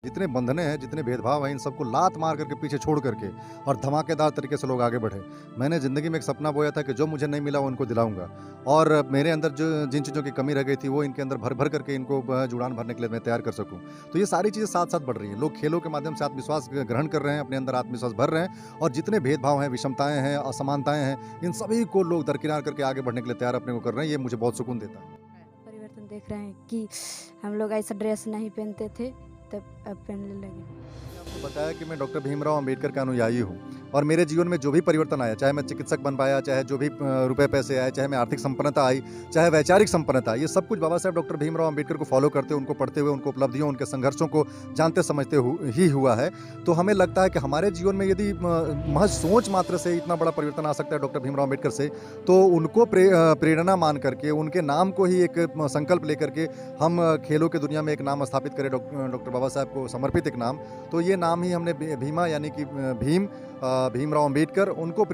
जितने बंधने हैं, जितने भेदभाव हैं, इन सबको लात मार करके पीछे छोड़ करके और धमाकेदार तरीके से लोग आगे बढ़े। मैंने ज़िंदगी में एक सपना बोया था कि जो मुझे नहीं मिला वो इनको दिलाऊँगा और मेरे अंदर जो जिन चीज़ों की कमी रह गई थी वो इनके अंदर भर-भर करके इनको जुड़ान भरने के लिए मैं तैयार कर सकूँ। तो ये सारी चीज़ें साथ-साथ बढ़ रही हैं। लोग खेलों के माध्यम से आत्मविश्वास ग्रहण कर रहे हैं, अपने अंदर आत्मविश्वास भर रहे हैं और जितने भेदभाव हैं, विषमताएँ हैं, असमानताएँ हैं, इन सभी को लोग दरकिनार करके आगे बढ़ने के लिए तैयार अपने को कर रहे हैं। ये मुझे बहुत सुकून देता है। परिवर्तन देख रहे हैं कि हम लोग ऐसा ड्रेस नहीं पहनते थे, तब अब पहनने लगे। आपको बताया कि मैं डॉक्टर भीमराव अंबेडकर का अनुयायी हूँ और मेरे जीवन में जो भी परिवर्तन आया, चाहे मैं चिकित्सक बन पाया, चाहे जो भी रुपए पैसे आए, चाहे मैं आर्थिक संपन्नता आई, चाहे वैचारिक संपन्नता, ये सब कुछ बाबा साहेब डॉक्टर भीमराव अंबेडकर को फॉलो करते, उनको पढ़ते हुए, उनको उपलब्धियों, उनके संघर्षों को जानते समझते ही हुआ है। तो हमें लगता है कि हमारे जीवन में यदि महज सोच मात्र से इतना बड़ा परिवर्तन आ सकता है डॉक्टर भीमराव अंबेडकर से, तो उनको प्रेरणा मान करके, उनके नाम को ही एक संकल्प लेकर के हम खेलों की दुनिया में एक नाम स्थापित करें, डॉक्टर बाबा साहेब को समर्पित एक नाम। तो ये नाम ही हमने भीमा यानी कि भीमराव अंबेडकर उनको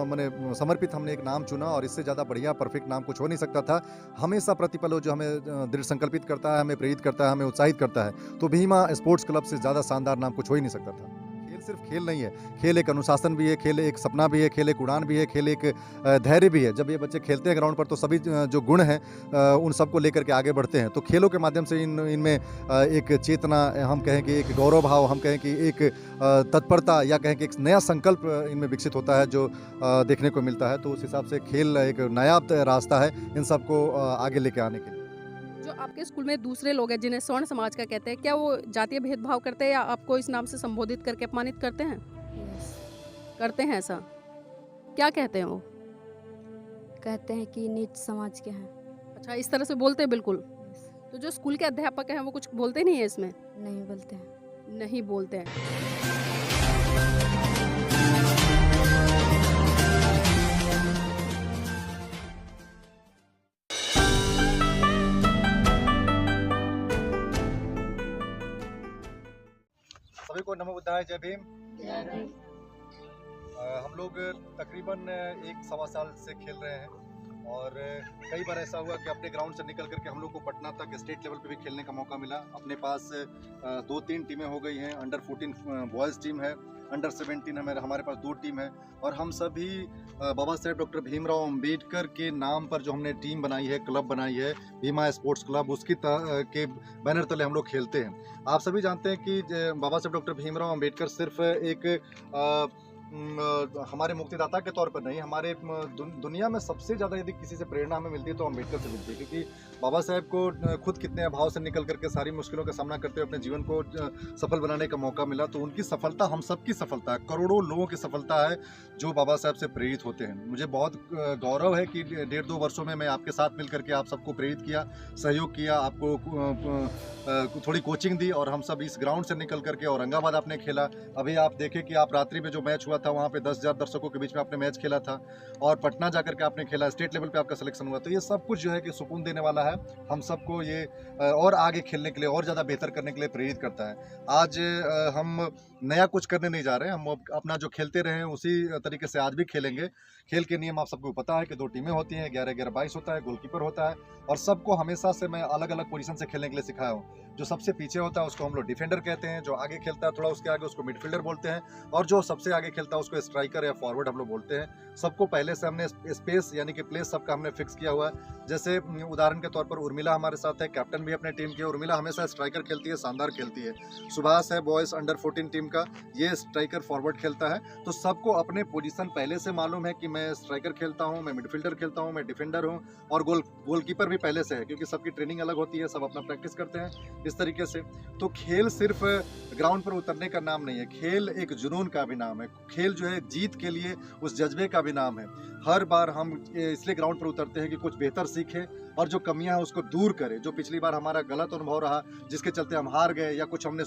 माने समर्पित हमने एक नाम चुना और इससे ज़्यादा बढ़िया परफेक्ट नाम कुछ हो नहीं सकता था। हमेशा प्रतिपल वो जो हमें दृढ़ संकल्पित करता है, हमें प्रेरित करता है, हमें उत्साहित करता है। तो भीमा स्पोर्ट्स क्लब से ज़्यादा शानदार नाम कुछ हो ही नहीं सकता था। खेल सिर्फ खेल नहीं है, खेल एक अनुशासन भी है, खेल एक सपना भी है, खेल एक उड़ान भी है, खेल एक धैर्य भी है। जब ये बच्चे खेलते हैं ग्राउंड पर तो सभी जो गुण हैं उन सबको लेकर के आगे बढ़ते हैं। तो खेलों के माध्यम से इनमें एक चेतना, हम कहें कि एक गौरव भाव, हम कहें कि एक तत्परता या कहें कि एक नया संकल्प इनमें विकसित होता है जो देखने को मिलता है। तो उस हिसाब से खेल एक नायाब रास्ता है इन सबको आगे लेके आने के लिए। जो आपके स्कूल में दूसरे लोग हैं जिन्हें स्वर्ण समाज का कहते हैं, क्या वो जातीय भेदभाव करते हैं या आपको इस नाम से संबोधित करके अपमानित करते हैं? यस, करते हैं ऐसा? क्या कहते हैं वो? कहते हैं कि नीच समाज के हैं। अच्छा, इस तरह से बोलते हैं बिल्कुल। यस, तो जो स्कूल के अध्यापक हैं वो कुछ बोलते नहीं है इसमें? नहीं बोलते हैं। नहीं बोलते हैं। सभी को नमो बुद्धाय, जय भीम। हम लोग तकरीबन 1 सवा साल से खेल रहे हैं और कई बार ऐसा हुआ कि अपने ग्राउंड से निकल करके हम लोग को पटना तक स्टेट लेवल पे भी खेलने का मौका मिला। अपने पास 2-3 टीमें हो गई हैं। अंडर 14 बॉयज़ टीम है, अंडर 17 हमारे पास 2 टीम है और हम सभी बाबा साहेब डॉक्टर भीमराव अंबेडकर के नाम पर जो हमने टीम बनाई है, क्लब बनाई है, भीमा स्पोर्ट्स क्लब, उसकी के बैनर तले हम लोग खेलते हैं। आप सभी जानते हैं कि बाबा साहेब डॉक्टर भीमराव अंबेडकर सिर्फ एक हमारे मुक्तिदाता के तौर पर नहीं, हमारे दुनिया में सबसे ज़्यादा यदि किसी से प्रेरणा हमें मिलती है तो अम्बेडकर से मिलती है, क्योंकि बाबा साहेब को खुद कितने अभाव से निकल करके सारी मुश्किलों का सामना करते हुए अपने जीवन को सफल बनाने का मौका मिला। तो उनकी सफलता हम सबकी सफलता है, करोड़ों लोगों की सफलता है जो बाबा साहेब से प्रेरित होते हैं। मुझे बहुत गौरव है कि 1.5-2 वर्षों में मैं आपके साथ मिल करके आप सबको प्रेरित किया, सहयोग किया, आपको थोड़ी कोचिंग दी और हम सब इस ग्राउंड से निकल करके औरंगाबाद आपने खेला। अभी आप देखें कि आप रात्रि में जो मैच हुआ था वहाँ पे 10,000 दर्शकों के बीच में आपने मैच खेला था और पटना जाकर के आपने खेला, स्टेट लेवल पे आपका सिलेक्शन हुआ। तो ये सब कुछ जो है कि सुकून देने वाला है। हम सबको ये और आगे खेलने के लिए और ज़्यादा बेहतर करने के लिए प्रेरित करता है। आज हम नया कुछ करने नहीं जा रहे हैं, हम अपना जो खेलते रहे हैं उसी तरीके से आज भी खेलेंगे। खेल के नियम आप सबको पता है कि 2 टीमें होती हैं, 11-11, 22 होता है, गोलकीपर होता है और सबको हमेशा से मैं अलग-अलग पोजीशन से खेलने के लिए सिखाया हूँ। जो सबसे पीछे होता है उसको हम लोग डिफेंडर कहते हैं, जो आगे खेलता है थोड़ा उसके आगे उसको मिडफील्डर बोलते हैं और जो सबसे आगे खेलता है उसको स्ट्राइकर या फॉरवर्ड हम लोग बोलते हैं। सबको पहले से हमने स्पेस यानी कि प्लेस सबका हमने फिक्स किया हुआ है। जैसे उदाहरण के तौर पर उर्मिला हमारे साथ है, कैप्टन भी अपने टीम की है। उर्मिला हमेशा स्ट्राइकर खेलती है, शानदार खेलती है। सुभाष है बॉयज़ अंडर 14 टीम का, ये स्ट्राइकर फॉरवर्ड खेलता है। तो सबको अपने पोजीशन पहले से मालूम है कि मैं स्ट्राइकर खेलता हूँ, मैं मिडफील्डर खेलता हूँ, मैं डिफेंडर हूँ और गोलकीपर भी पहले से है, क्योंकि सबकी ट्रेनिंग अलग होती है, सब अपना प्रैक्टिस करते हैं इस तरीके से। तो खेल सिर्फ ग्राउंड पर उतरने का नाम नहीं है, खेल एक जुनून का भी नाम है। खेल जो है जीत के लिए उस जज्बे का भी नाम है। हर बार हम इसलिए ग्राउंड पर उतरते हैं कि कुछ बेहतर सीखें और जो कमियां हैं उसको दूर करें। जो पिछली बार हमारा गलत अनुभव रहा जिसके चलते हम हार गए या कुछ हमने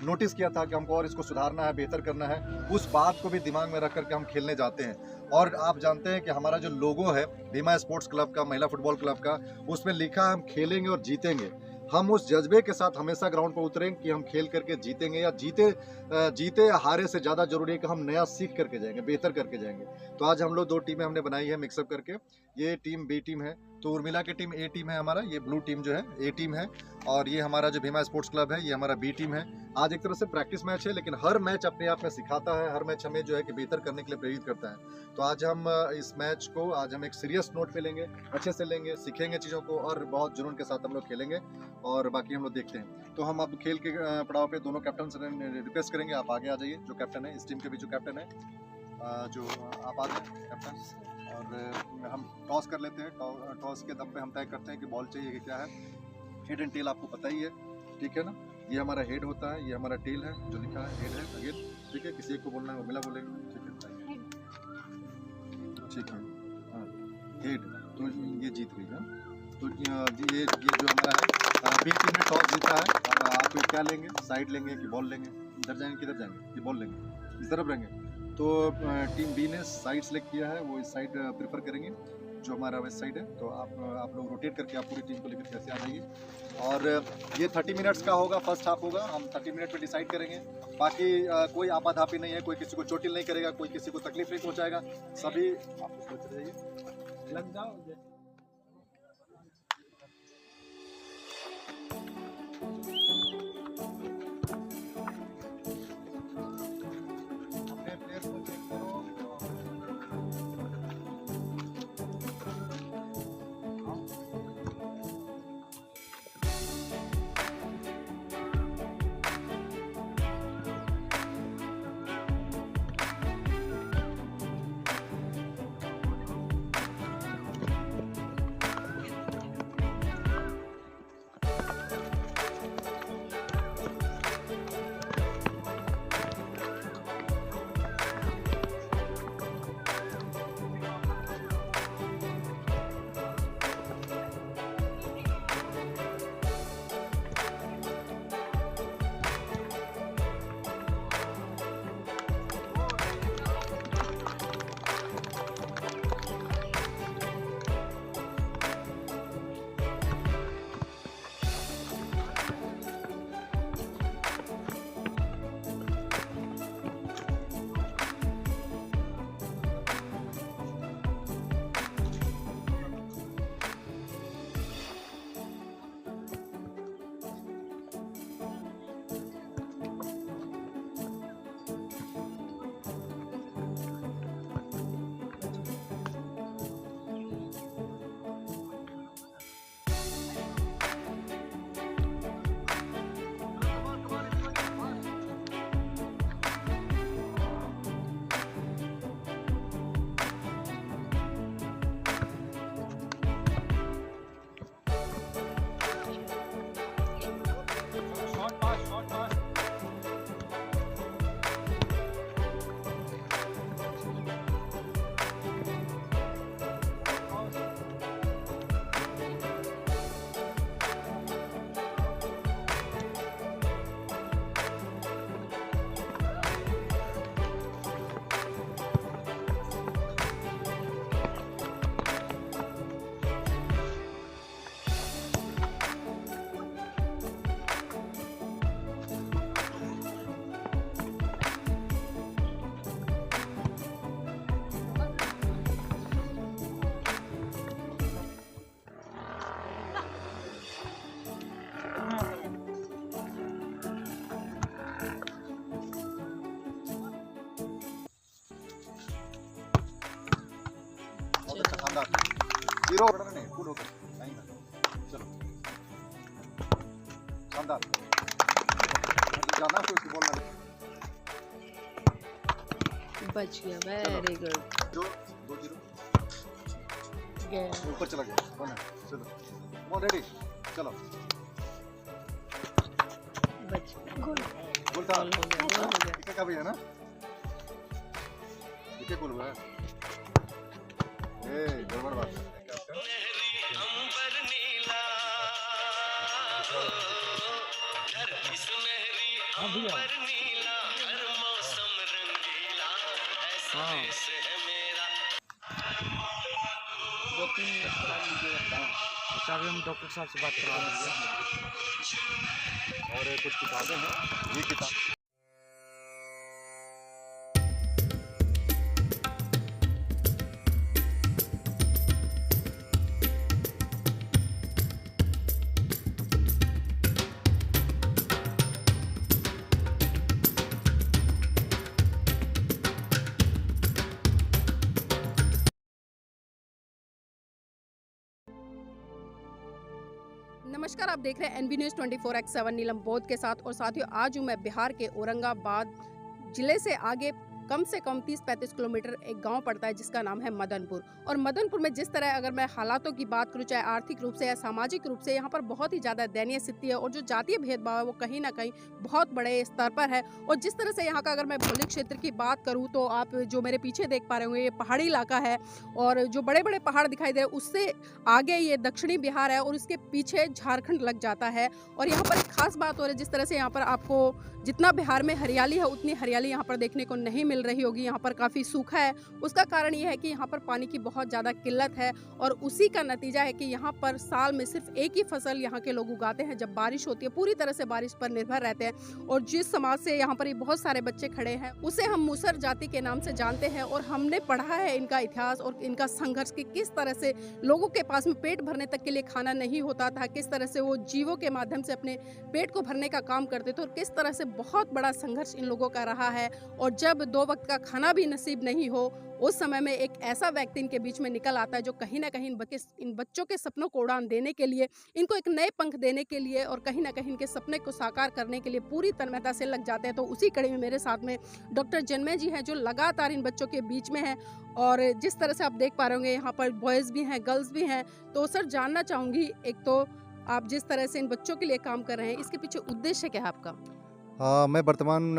नोटिस किया था कि हमको और इसको सुधारना है, बेहतर करना है, उस बात को भी दिमाग में रख करके हम खेलने जाते हैं। और आप जानते हैं कि हमारा जो लोगो है भीमा स्पोर्ट्स क्लब का, महिला फुटबॉल क्लब का, उसमें लिखा है हम खेलेंगे और जीतेंगे। हम उस जज्बे के साथ हमेशा ग्राउंड पर उतरेंगे कि हम खेल करके जीतेंगे या जीते या हारे से ज़्यादा जरूरी है कि हम नया सीख करके जाएंगे, बेहतर करके जाएंगे। तो आज हम लोग 2 टीमें हमने बनाई है मिक्सअप करके। ये टीम बी टीम है। तो उर्मिला की टीम ए टीम है हमारा, ये ब्लू टीम जो है ए टीम है, और ये हमारा जो भीमा स्पोर्ट्स क्लब है ये हमारा बी टीम है। आज एक तरह से प्रैक्टिस मैच है, लेकिन हर मैच अपने आप में सिखाता है, हर मैच हमें जो है कि बेहतर करने के लिए प्रेरित करता है। तो आज हम इस मैच को आज हम एक सीरियस नोट पे लेंगे, अच्छे से लेंगे, सीखेंगे चीज़ों को और बहुत जुनून के साथ हम लोग खेलेंगे, और बाकी हम लोग देखते हैं। तो हम अब खेल के पड़ाव पे दोनों कैप्टन से रिक्वेस्ट करेंगे, आप आगे आ जाइए। जो कैप्टन है इस टीम के भी जो कैप्टन है, जो आप आ जाए कैप्टन, और हम टॉस कर लेते हैं। टॉस के दम पे हम तय करते हैं कि बॉल चाहिए कि क्या है। हेड एंड टेल आपको पता ही है, ठीक है ना। ये हमारा हेड होता है, ये हमारा टेल है, जो लिखा है हेड है अगेन, ठीक है। किसी एक को बोलना है, उर्मिला बोलेंगे, ठीक है, ठीक है। हाँ हेड, तो ये जीत गई है। तो ये जो हमारा है बी टीम ने टॉस जीता है। अब आप क्या लेंगे, साइड लेंगे कि बॉल लेंगे, इधर जाएंगे किधर जाएंगे, कि बॉल लेंगे, इस तरफ रहेंगे। तो टीम बी ने साइड सेलेक्ट किया है, वो इस साइड प्रेफर करेंगे जो हमारा वेस्ट साइड है। तो आप लोग रोटेट करके आप पूरी टीम को लेकर कैसे आ जाइए। और ये 30 मिनट्स का होगा, फर्स्ट हाफ होगा, हम 30 मिनट में डिसाइड करेंगे। बाकी कोई आपाधापी नहीं है, कोई किसी को चोटिल नहीं करेगा, कोई किसी को तकलीफ नहीं पहुंचाएगा, सभी आप सोच रहिए लग जाओ। जीरो नहीं फुल होकर नहीं था। चलो शानदार जाना तो उसको बोलना बच गया, वेरी गुड। जो 2-0 ऊपर चला गया बना। चलो रेडी, चलो बच गोल गोल था, हो गया। विकेट का भी है ना, विकेट गोल हुआ है। गड़बड़ बात है। अभी हम डॉक्टर साहब से बात करवा देंगे। और कुछ किताबें हैं, ये किताब नमस्कार, आप देख रहे हैं एनबी न्यूज़ 24x7 नीलम बोध के साथ। और साथियों, आज हूँ मैं बिहार के औरंगाबाद जिले से आगे कम से कम 30-35 किलोमीटर एक गांव पड़ता है जिसका नाम है मदनपुर। और मदनपुर में जिस तरह अगर मैं हालातों की बात करूं, चाहे आर्थिक रूप से या सामाजिक रूप से, यहाँ पर बहुत ही ज़्यादा दयनीय स्थिति है और जो जातीय भेदभाव है वो कहीं ना कहीं बहुत बड़े स्तर पर है। और जिस तरह से यहाँ का अगर मैं भौगोलिक क्षेत्र की बात करूँ तो आप जो मेरे पीछे देख पा रहे होंगे, ये पहाड़ी इलाका है और जो बड़े बड़े पहाड़ दिखाई दे रहे हैं उससे आगे ये दक्षिणी बिहार है और उसके पीछे झारखंड लग जाता है। और यहाँ पर एक खास बात हो रही है, जिस तरह से यहाँ पर आपको जितना बिहार में हरियाली है उतनी हरियाली यहाँ पर देखने को नहीं मिल रही होगी। यहाँ पर काफ़ी सूखा है। उसका कारण ये है कि यहाँ पर पानी की बहुत ज़्यादा किल्लत है और उसी का नतीजा है कि यहाँ पर साल में सिर्फ एक ही फसल यहाँ के लोग उगाते हैं। जब बारिश होती है पूरी तरह से बारिश पर निर्भर रहते हैं। और जिस समाज से यहाँ पर बहुत सारे बच्चे खड़े हैं उसे हम मुसर जाति के नाम से जानते हैं और हमने पढ़ा है इनका इतिहास और इनका संघर्ष कि किस तरह से लोगों के पास में पेट भरने तक के लिए खाना नहीं होता था, किस तरह से वो जीवों के माध्यम से अपने पेट को भरने का काम करते थे और किस तरह से बहुत बड़ा संघर्ष इन लोगों का रहा है। और जब 2 वक्त का खाना भी नसीब नहीं हो उस समय में एक ऐसा व्यक्ति इनके बीच में निकल आता है जो कहीं ना कहीं इन बच्चों के सपनों को उड़ान देने के लिए, इनको एक नए पंख देने के लिए और कहीं ना कहीं इनके सपने को साकार करने के लिए पूरी तन्मयता से लग जाते हैं। तो उसी कड़ी में मेरे साथ में डॉक्टर जन्मय जी हैं जो लगातार इन बच्चों के बीच में हैं। और जिस तरह से आप देख पा रहे होंगे यहाँ पर बॉयज़ भी हैं, गर्ल्स भी हैं। तो सर, जानना चाहूँगी, एक तो आप जिस तरह से इन बच्चों के लिए काम कर रहे हैं इसके पीछे उद्देश्य क्या है आपका? मैं वर्तमान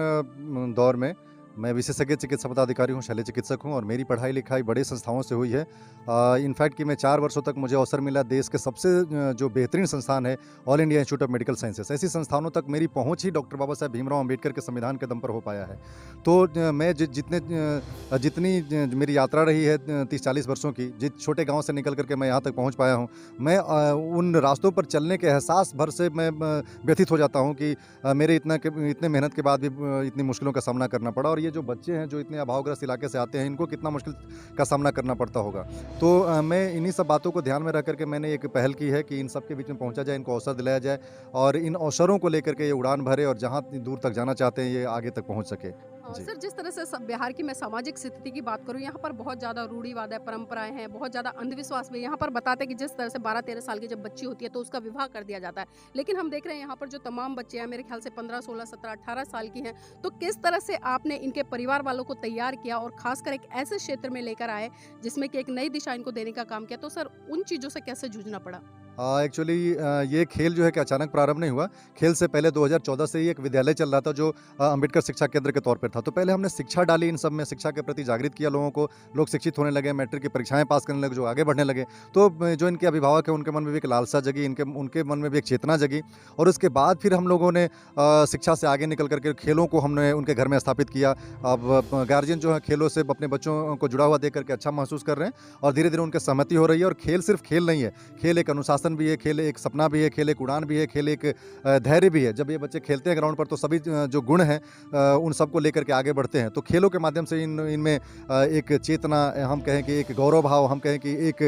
दौर में मैं विशेषज्ञ चिकित्सा पदाधिकारी हूँ, शल्य चिकित्सक हूँ और मेरी पढ़ाई लिखाई बड़ी संस्थाओं से हुई है। इनफैक्ट कि मैं 4 वर्षों तक मुझे अवसर मिला देश के सबसे जो बेहतरीन संस्थान है all India institute of medical sciences, ऐसी संस्थानों तक मेरी पहुँच ही डॉक्टर बाबा साहेब भीमराव अम्बेडकर के संविधान के दम पर हो पाया है। तो मैं जितनी मेरी यात्रा रही है 30-40 वर्षों की, जिस छोटे गाँव से निकल करके मैं यहाँ तक पहुँच पाया हूँ, मैं उन रास्तों पर चलने के एहसास भर से मैं व्यथित हो जाता हूँ कि मेरे इतने मेहनत के बाद भी इतनी मुश्किलों का सामना करना पड़ा। और ये जो बच्चे हैं जो इतने अभावग्रस्त इलाके से आते हैं, इनको कितना मुश्किल का सामना करना पड़ता होगा। तो मैं इन्हीं सब बातों को ध्यान में रख करके मैंने एक पहल की है कि इन सब के बीच में पहुंचा जाए, इनको अवसर दिलाया जाए और इन अवसरों को लेकर के ये उड़ान भरे और जहां दूर तक जाना चाहते हैं ये आगे तक पहुंच सके। सर, जिस तरह से बिहार की मैं सामाजिक स्थिति की बात करूं, यहाँ पर बहुत ज़्यादा रूढ़िवाद है, परंपराएं हैं, बहुत ज़्यादा अंधविश्वास भी। यहाँ पर बताते हैं कि जिस तरह से 12-13 साल की जब बच्ची होती है तो उसका विवाह कर दिया जाता है। लेकिन हम देख रहे हैं यहाँ पर जो तमाम बच्चे हैं, मेरे ख्याल से 15, 16, 17, 18 साल की हैं। तो किस तरह से आपने इनके परिवार वालों को तैयार किया और खासकर एक ऐसे क्षेत्र में लेकर आए जिसमें कि एक नई दिशा इनको देने का काम किया? तो सर, उन चीज़ों से कैसे जूझना पड़ा? एक्चुअली ये खेल जो है कि अचानक प्रारंभ नहीं हुआ। खेल से पहले 2014 से ही एक विद्यालय चल रहा था जो अंबेडकर शिक्षा केंद्र के तौर पर था। तो पहले हमने शिक्षा डाली, इन सब में शिक्षा के प्रति जागृत किया लोगों को, लोग शिक्षित होने लगे, मैट्रिक की परीक्षाएं पास करने लगे, जो आगे बढ़ने लगे। तो जो इनके अभिभावक हैं उनके मन में भी एक लालसा जगी, उनके मन में भी एक चेतना जगी। और उसके बाद फिर हम लोगों ने शिक्षा से आगे निकल करके खेलों को हमने उनके घर में स्थापित किया। अब गार्जियन जो है खेलों से अपने बच्चों को जुड़ा हुआ देख करके अच्छा महसूस कर रहे हैं और धीरे धीरे उनके सहमति हो रही है। और खेल सिर्फ खेल नहीं है, खेल एक अनुशासन भी है, खेल एक सपना भी है, खेल एक उड़ान भी है, खेल एक धैर्य भी है। जब ये बच्चे खेलते हैं ग्राउंड पर तो सभी जो गुण हैं उन सबको लेकर के आगे बढ़ते हैं। तो खेलों के माध्यम से इनमें एक चेतना, हम कहें कि एक गौरव भाव, हम कहें कि एक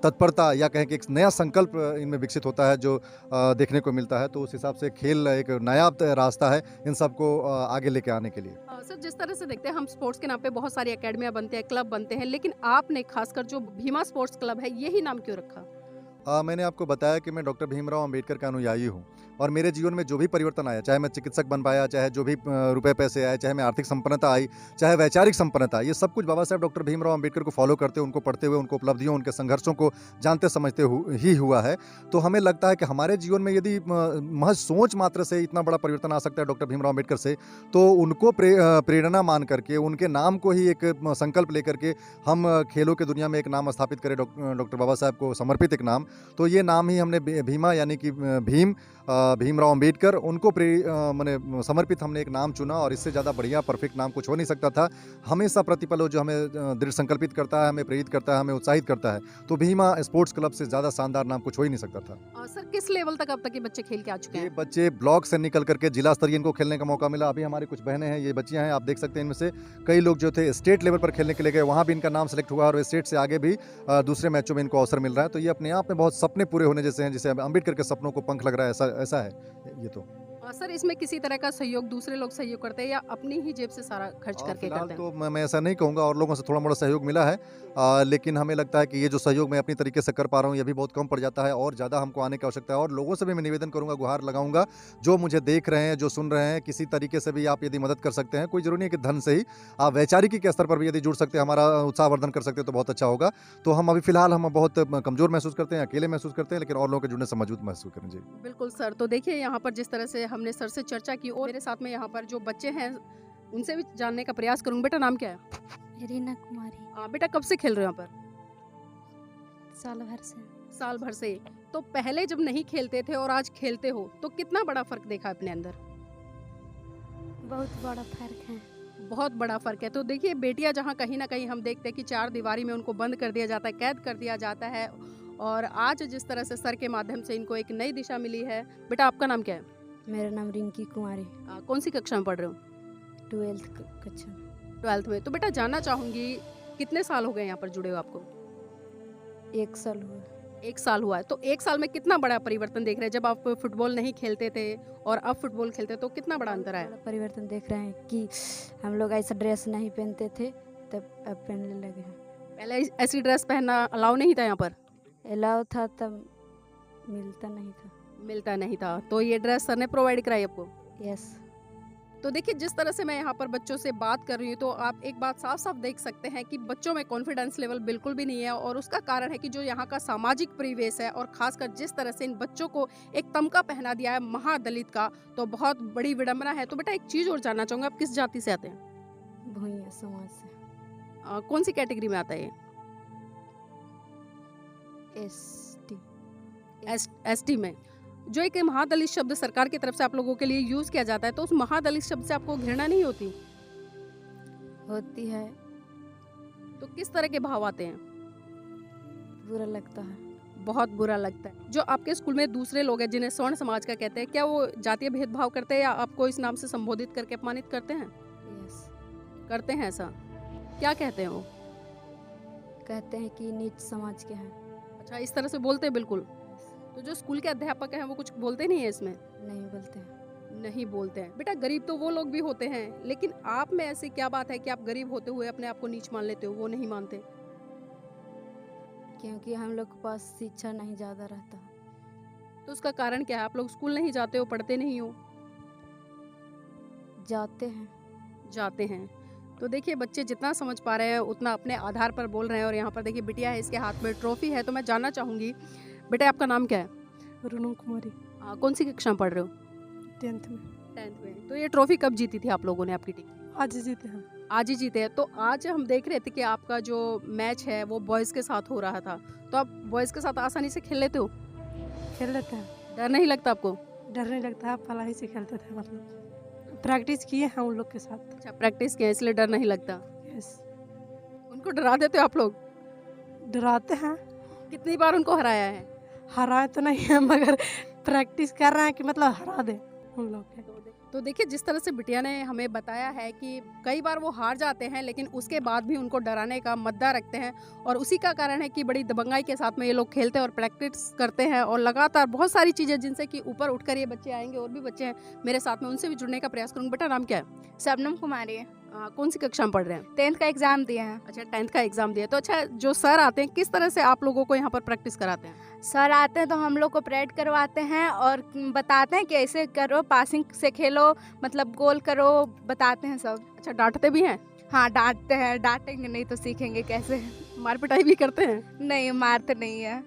तत्परता या कहें कि एक नया संकल्प इनमें विकसित होता है जो देखने को मिलता है। तो उस हिसाब से खेल एक नया रास्ता है इन सबको आगे लेके आने के लिए। सर, जिस तरह से देखते हैं हम स्पोर्ट्स के नाम पे बहुत सारी एकेडमियां बनते हैं, क्लब बनते हैं, लेकिन आपने खासकर जो भीमा स्पोर्ट्स क्लब है यही नाम क्यों रखा? मैंने आपको बताया कि मैं डॉक्टर भीमराव अम्बेडकर का अनुयायी हूँ और मेरे जीवन में जो भी परिवर्तन आया, चाहे मैं चिकित्सक बन पाया, चाहे जो भी रुपए पैसे आए, चाहे मैं आर्थिक संपन्नता आई, चाहे वैचारिक संपन्नता, ये सब कुछ बाबा साहब डॉक्टर भीमराव अम्बेडकर को फॉलो करते, उनको पढ़ते हुए, उनको उपलब्धियों, उनके संघर्षों को जानते समझते ही हुआ है। तो हमें लगता है कि हमारे जीवन में यदि महज सोच मात्र से इतना बड़ा परिवर्तन आ सकता है डॉक्टर भीमराव अम्बेडकर से, तो उनको प्रेरणा मान करके, उनके नाम को ही एक संकल्प लेकर के हम खेलों की दुनिया में एक नाम स्थापित करें, डॉक्टर बाबा साहब को समर्पित एक नाम। तो ये नाम ही हमने भीमा यानी कि भीमराव अम्बेडकर, उनको मैंने समर्पित हमने एक नाम चुना और इससे ज़्यादा बढ़िया परफेक्ट नाम कुछ हो नहीं सकता था। हमेशा प्रतिपल जो हमें दृढ़ संकल्पित करता है, हमें प्रेरित करता है, हमें उत्साहित करता है। तो भीमा स्पोर्ट्स क्लब से ज़्यादा शानदार नाम कुछ हो ही नहीं सकता था। सर, किस लेवल तक अब तक ये बच्चे खेल के आ चुके हैं? ये बच्चे ब्लॉक से निकल करके जिला स्तरीय इनको खेलने का मौका मिला। अभी हमारी कुछ बहनें हैं, ये बच्चियाँ हैं, आप देख सकते हैं इनमें से कई लोग जो थे स्टेट लेवल पर खेलने के लिए गए, वहाँ भी इनका नाम सेलेक्ट हुआ और स्टेट से आगे भी दूसरे मैचों में इनको अवसर मिल रहा है। तो ये अपने आप में बहुत सपने पूरे होने जैसे हैं, जिसे अम्बेडकर के सपनों को पंख लग रहा है, ऐसा है ये तो। सर इसमें किसी तरह का सहयोग दूसरे लोग सहयोग करते हैं या अपनी ही जेब से सारा खर्च करके फिलहाल करते हैं? तो मैं ऐसा नहीं कहूँगा, और लोगों से थोड़ा मोड़ा सहयोग मिला है, लेकिन हमें लगता है कि ये जो सहयोग मैं अपनी तरीके से कर पा रहा हूँ ये भी बहुत कम पड़ जाता है, और ज़्यादा हमको आने की आवश्यकता है। और लोगों से भी मैं निवेदन करूँगा, गुहार लगाऊंगा, जो मुझे देख रहे हैं, जो सुन रहे हैं, किसी तरीके से भी आप यदि मदद कर सकते हैं, कोई जरूरी नहीं है कि धन से ही, आप वैचारिकी के स्तर पर भी यदि जुड़ सकते हैं, हमारा उत्साहवर्धन कर सकते हैं तो बहुत अच्छा होगा। तो हम अभी फिलहाल हम बहुत कमजोर महसूस करते हैं, अकेले महसूस करते हैं, लेकिन और लोगों के जुड़ने से मजबूत महसूस करें। जी बिल्कुल सर, तो देखिए यहाँ पर जिस तरह से हमने सर से चर्चा की और मेरे साथ में यहाँ पर जो बच्चे हैं उनसे भी जानने का प्रयास करूँगी। बेटा नाम क्या है? रीना कुमारी। बेटा कब से खेल रहे हो यहाँ पर? साल भर से। साल भर से। तो पहले जब नहीं खेलते थे और आज खेलते हो तो कितना बड़ा फर्क देखा अपने अंदर? बहुत बड़ा फर्क है। बहुत बड़ा फर्क है। तो देखिए बेटियां जहाँ कहीं ना कहीं हम देखते हैं कि चार दीवारी में उनको बंद कर दिया जाता है, कैद कर दिया जाता है, और आज जिस तरह से सर के माध्यम से इनको एक नई दिशा मिली है। बेटा आपका नाम क्या है? मेरा नाम रिंकी कुमारी। कौन सी कक्षा में पढ़ रहे हो? 12th कक्षा। 12th में। तो बेटा जानना चाहूंगी कितने साल हो गए यहाँ पर जुड़े हो आपको? 1 साल हुआ। 1 साल हुआ है। तो 1 साल में कितना बड़ा परिवर्तन देख रहे हैं? जब आप फुटबॉल नहीं खेलते थे और अब फुटबॉल खेलते तो कितना बड़ा अंतर आया? बड़ा परिवर्तन देख रहे हैं कि हम लोग ऐसा ड्रेस नहीं पहनते थे, तब अब पहनने लगे हैं। पहले ऐसी ड्रेस पहनना अलाउ नहीं था यहाँ पर? अलाउ था तब मिलता नहीं था। मिलता नहीं था, तो ये ड्रेस सर ने प्रोवाइड कराई आपको? यस। तो देखिए जिस तरह से मैं यहाँ पर बच्चों से बात कर रही हूँ तो आप एक बात साफ साफ देख सकते हैं कि बच्चों में कॉन्फिडेंस लेवल बिल्कुल भी नहीं है, और उसका कारण है कि जो यहाँ का सामाजिक परिवेश है, और खासकर जिस तरह से इन बच्चों को एक तमगा पहना दिया है महादलित का, तो बहुत बड़ी विडंबना है। तो बेटा एक चीज़ और जानना चाहूँगा, आप किस जाति से आते हैं? भूइया समाज से। कौन सी कैटेगरी में आता है ये? एसटी। एसटी में। जो एक महादलित शब्द सरकार की तरफ से आप लोगों के लिए यूज किया जाता है, तो उस महादलित शब्द से आपको घृणा नहीं होती? होती है। तो किस तरह के भाव आते हैं? बुरा लगता है। बहुत बुरा लगता है। जो आपके स्कूल में दूसरे लोग हैं जिन्हें स्वर्ण समाज का कहते हैं, क्या वो जातीय भेदभाव करते हैं या आपको इस नाम से संबोधित करके अपमानित करते हैं? यस। करते हैं ऐसा? क्या कहते हैं वो? कहते हैं कि नीच समाज के हैं। अच्छा, इस तरह से बोलते हैं बिल्कुल। तो जो स्कूल के अध्यापक हैं वो कुछ बोलते नहीं है इसमें? नहीं बोलते हैं। नहीं बोलते हैं। बेटा गरीब तो वो लोग भी होते हैं, लेकिन आप में ऐसी क्या बात है कि आप गरीब होते हुए अपने आप को नीच मान लेते हो? वो नहीं मानते? क्योंकि हम लोग के पास शिक्षा नहीं ज़्यादा रहता। तो उसका कारण क्या है? आप लोग स्कूल नहीं जाते हो, पढ़ते नहीं हो? जाते हैं। जाते हैं। तो देखिए बच्चे जितना समझ पा रहे हैं उतना अपने आधार पर बोल रहे हैं, और यहाँ पर देखिए बिटिया है, इसके हाथ में ट्रॉफी है। तो मैं जानना चाहूँगी बेटा आपका नाम क्या है? रुनु कुमारी। कौन सी कक्षा में पढ़ रहे हो? 10th में। 10th में। तो ये ट्रॉफी कब जीती थी आप लोगों ने, आपकी टीम? आज जीते हैं। आज ही जीते हैं। तो आज हम देख रहे थे कि आपका जो मैच है वो बॉयज़ के साथ हो रहा था, तो आप बॉयज़ के साथ आसानी से खेल लेते हो? खेल लेते हैं। डर नहीं लगता आपको? डर नहीं लगता है, पहले ही से खेलते थे, मतलब प्रैक्टिस किए हैं उन लोग के साथ। अच्छा, प्रैक्टिस किया इसलिए डर नहीं लगता। यस। उनको डरा देते हो आप लोग? डराते हैं। कितनी बार उनको हराया है? हराए तो नहीं है, मगर प्रैक्टिस कर रहे हैं कि मतलब हरा दे उन लोग के। तो देखिए जिस तरह से बिटिया ने हमें बताया है कि कई बार वो हार जाते हैं, लेकिन उसके बाद भी उनको डराने का मद्दा रखते हैं, और उसी का कारण है कि बड़ी दबंगाई के साथ में ये लोग खेलते हैं और प्रैक्टिस करते हैं, और लगातार बहुत सारी चीज़ें जिनसे कि ऊपर उठकर ये बच्चे आएंगे। और भी बच्चे हैं मेरे साथ में, उनसे भी जुड़ने का प्रयास करूँगी। बेटा नाम क्या है? शबनम कुमारी। कौन सी कक्षा में पढ़ रहे हैं? 10th का एग्जाम दिए हैं। अच्छा, 10th का एग्जाम दिया। तो अच्छा, जो सर आते हैं किस तरह से आप लोगों को यहाँ पर प्रैक्टिस कराते हैं? सर आते हैं तो हम लोग को परेड करवाते हैं और बताते हैं कि ऐसे करो, पासिंग से खेलो, मतलब गोल करो, बताते हैं सब। अच्छा, डांटते भी हैं? हाँ डांटते हैं, डांटेंगे नहीं तो सीखेंगे कैसे। मार पिटाई भी करते हैं? नहीं, मारते नहीं है।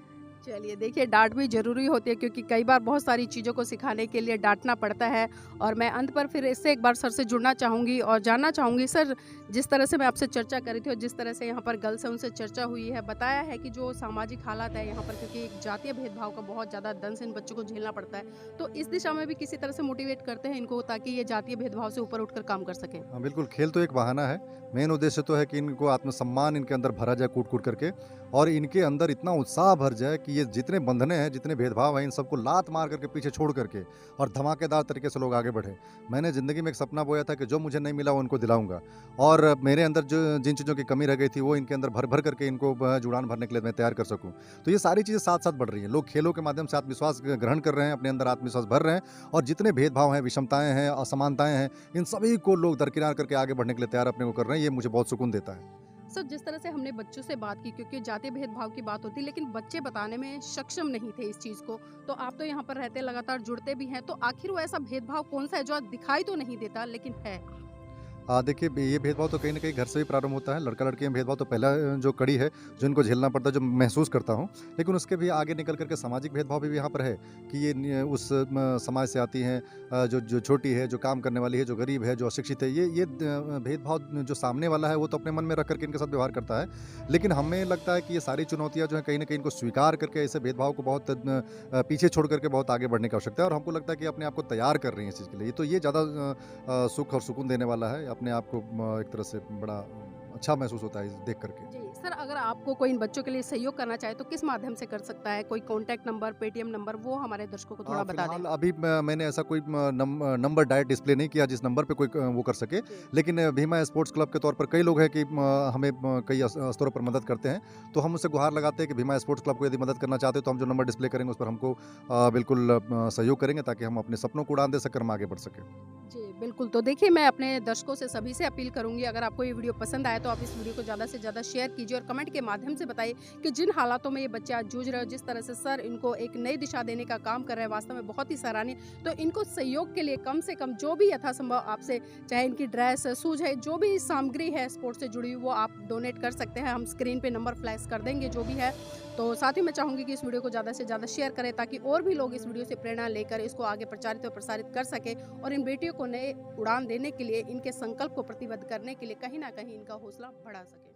चलिए देखिए, डांट भी ज़रूरी होती है, क्योंकि कई बार बहुत सारी चीज़ों को सिखाने के लिए डांटना पड़ता है। और मैं अंत पर फिर इससे एक बार सर से जुड़ना चाहूँगी और जानना चाहूँगी सर, जिस तरह से मैं आपसे चर्चा करी थी और जिस तरह से यहाँ पर गर्ल्स है उनसे चर्चा हुई है, बताया है कि जो सामाजिक हालात है यहाँ पर, क्योंकि एक जातीय भेदभाव का बहुत ज़्यादा दंश इन बच्चों को झेलना पड़ता है, तो इस दिशा में भी किसी तरह से मोटिवेट करते हैं इनको, ताकि ये जातीय भेदभाव से ऊपर उठकर काम कर सकें। हाँ बिल्कुल, खेल तो एक बहाना है, मेन उद्देश्य तो है कि इनको आत्मसम्मान इनके अंदर भरा जाए कूट कूट करके, और इनके अंदर इतना उत्साह भर जाए कि ये जितने बंधने हैं, जितने भेदभाव हैं, इन सबको लात मार करके पीछे छोड़ करके और धमाकेदार तरीके से लोग आगे बढ़े। मैंने ज़िंदगी में एक सपना बोया था कि जो मुझे नहीं मिला वो उनको दिलाऊँगा, और मेरे अंदर जो जिन चीज़ों की कमी रह गई थी वो इनके अंदर भर करके इनको जुड़ान भरने के लिए मैं तैयार कर सकूँ। तो ये सारी चीज़ें साथ-साथ बढ़ रही हैं। लोग खेलों के माध्यम से आत्मविश्वास ग्रहण कर रहे हैं, अपने अंदर आत्मविश्वास भर रहे हैं, और जितने भेदभाव हैं, विषमताएँ हैं, असमानताएँ हैं, इन सभी को लोग दरकिनार करके आगे बढ़ने के लिए तैयार अपने को कर रहे हैं। ये मुझे बहुत सुकून देता है। सर, जिस तरह से हमने बच्चों से बात की, क्योंकि जातीय भेदभाव की बात होती, लेकिन बच्चे बताने में सक्षम नहीं थे इस चीज़ को, तो आप तो यहाँ पर रहते लगातार जुड़ते भी हैं, तो आखिर वो ऐसा भेदभाव कौन सा है जो आज दिखाई तो नहीं देता लेकिन है? देखिए, ये भेदभाव तो कहीं न कहीं घर से ही प्रारंभ होता है। लड़का-लड़की में भेदभाव तो पहला जो कड़ी है, जो इनको झेलना पड़ता है, जो महसूस करता हूँ। लेकिन उसके भी आगे निकल कर के सामाजिक भेदभाव भी यहाँ पर है कि ये उस समाज से आती हैं, जो छोटी है, जो काम करने वाली है, जो गरीब है, जो अशिक्षित है। ये भेदभाव जो सामने वाला है, वो तो अपने मन में रख कर के इनके साथ व्यवहार करता है। लेकिन हमें लगता है कि ये सारी चुनौतियाँ जो हैं, कहीं न कहीं इनको स्वीकार करके ऐसे भेदभाव को बहुत पीछे छोड़ कर के बहुत आगे बढ़ने की आवश्यकता है, और हमको लगता है कि अपने आप को तैयार कर रही हैं इस चीज़ के लिए। तो ये ज़्यादा सुख और सुकून देने वाला है। अपने आप को एक तरह से बड़ा अच्छा महसूस होता है देख करके। जी, सर, अगर आपको कोई इन बच्चों के लिए सहयोग करना चाहे तो किस माध्यम से कर सकता है? कोई कॉन्टैक्ट नंबर, पेटीएम नंबर, वो हमारे दर्शकों को थोड़ा बता फिलहाल दें। अभी मैंने ऐसा कोई नंबर डायरेक्ट डिस्प्ले नहीं किया जिस नंबर पे कोई वो कर सके। लेकिन भीमा स्पोर्ट्स क्लब के तौर पर कई लोग हैं कि हमें कई स्तरों पर मदद करते हैं, तो हम उससे गुहार लगाते हैं कि भीमा स्पोर्ट्स क्लब को यदि मदद करना चाहते हो तो हम जो नंबर डिस्प्ले करेंगे उस पर हमको बिल्कुल सहयोग करेंगे, ताकि हम अपने सपनों को उड़ान दे सकें, हम आगे बढ़ सकें। जी, बिल्कुल। तो देखिए, मैं अपने दर्शकों से सभी से अपील करूँगी, अगर आपको ये वीडियो पसंद आए तो आप इस वीडियो को ज़्यादा से ज़्यादा शेयर कीजिए और कमेंट के माध्यम से बताइए कि जिन हालातों में ये बच्चे आज जूझ रहे हो, जिस तरह से सर इनको एक नई दिशा देने का काम कर रहे हैं, वास्तव में बहुत ही सराहनीय। तो इनको सहयोग के लिए कम से कम जो भी यथासंभव आपसे, चाहे इनकी ड्रेस, शूज़ है, जो भी सामग्री है स्पोर्ट्स से जुड़ी हुई, वो आप डोनेट कर सकते हैं। हम स्क्रीन पे नंबर फ्लैश कर देंगे जो भी है। तो साथ ही मैं चाहूँगी कि इस वीडियो को ज़्यादा से ज़्यादा शेयर करें, ताकि और भी लोग इस वीडियो से प्रेरणा लेकर इसको आगे प्रचारित और प्रसारित कर सकें, और इन बेटियों को नए उड़ान देने के लिए, इनके संकल्प को प्रतिबद्ध करने के लिए कहीं ना कहीं इनका हौसला बढ़ा सके।